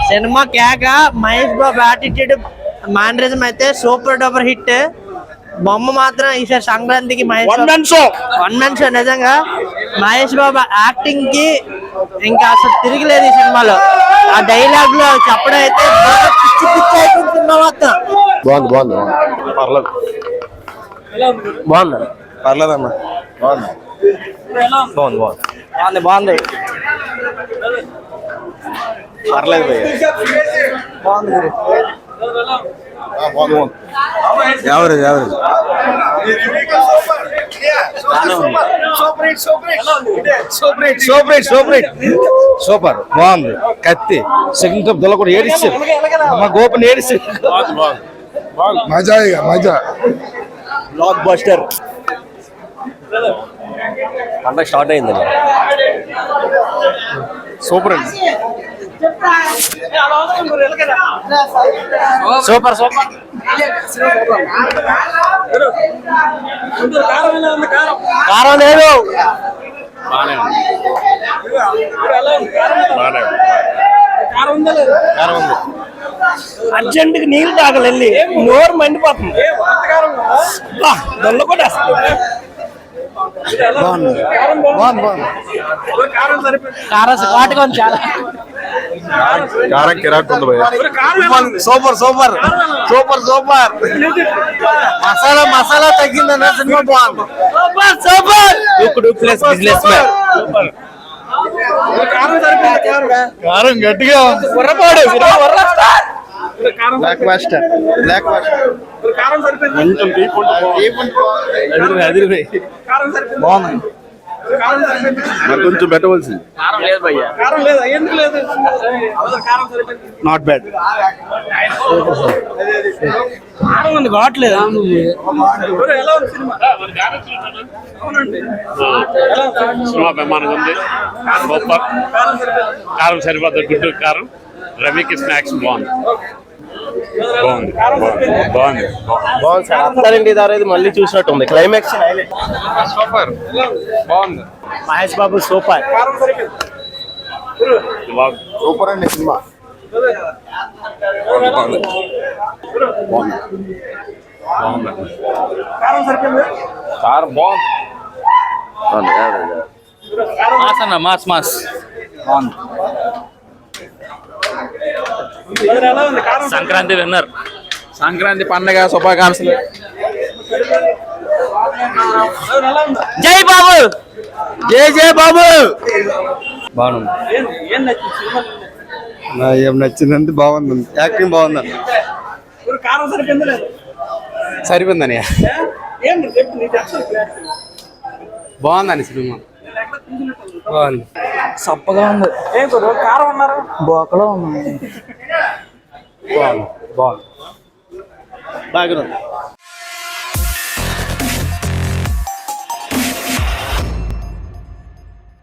Cinema కేక. Mahesh Babu attitude మానరిజం అయితే super duper hit. బొమ్మ మాత్రం ఈసారి సంక్రాంతికి వన్ మ్యాన్ షో. నిజంగా మహేష్ బాబు యాక్టింగ్ కి ఇంకా అసలు తిరిగిలేదు ఈ సినిమాలో. ఆ డైలాగ్ లో చెప్పడం అయితే పిచ్చి పిచ్చి అయిపోయింది సినిమా మొత్తం. బాగుంది పర్లేదు బాగుంది పర్లేదమ్మా బాగుంది పర్లేదు బాగుంది యావరేజ్ సూపర్ బాగుంది. కత్తి సెకండ్ టాప్ దొల్ల కూడా ఏడిస్తారు. మా గోపని ఏడిస్తారు. మజా బ్లాక్ బస్టర్. పంట స్టార్ట్ అయింది. సూపర్ అండి. సూపర్ కారం లేదు. అర్జెంట్ కి నీళ్ళు తాగలి వెళ్ళి నోరు మండిపోతుంది. దొల్ల కూడా కారం చాలా కారం కిరాక్ ఉంది. సూపర్ మసాలా తగ్గిందన్న సినిమా బాగుంది. సూపర్ కారం గట్టిగా బాగుంది. కొంచెం పెట్టవలసింది. Not bad. కావట్లేదు. సినిమా బ్రహ్మాండంగా ఉంది. సూపర్. కారం సరిపోతుంది. గుంటూరు కారం. రవికి స్నాక్స్ బాగుంది సార్. మళ్ళీ చూసినట్టు ఉంది. క్లైమాక్స్ సూపర్ బాగుంది. మహేష్ బాబు సూపర్ అండి సినిమా. కారం బాగుంది. Mass Sankranti winner. సంక్రాంతి పండగ శుభాకాంక్షలు. జై బాబు. జై బాబు. బాగుంది. ఏం నచ్చిందంటే బాగుంది. యాక్టింగ్ బాగుందండి. సరిపోయిందని బాగుందండి సినిమా. బాగుంది. సప్పగా ఉంది. కారం ఉన్నారు. బోకలో ఉంది. బాగుంది.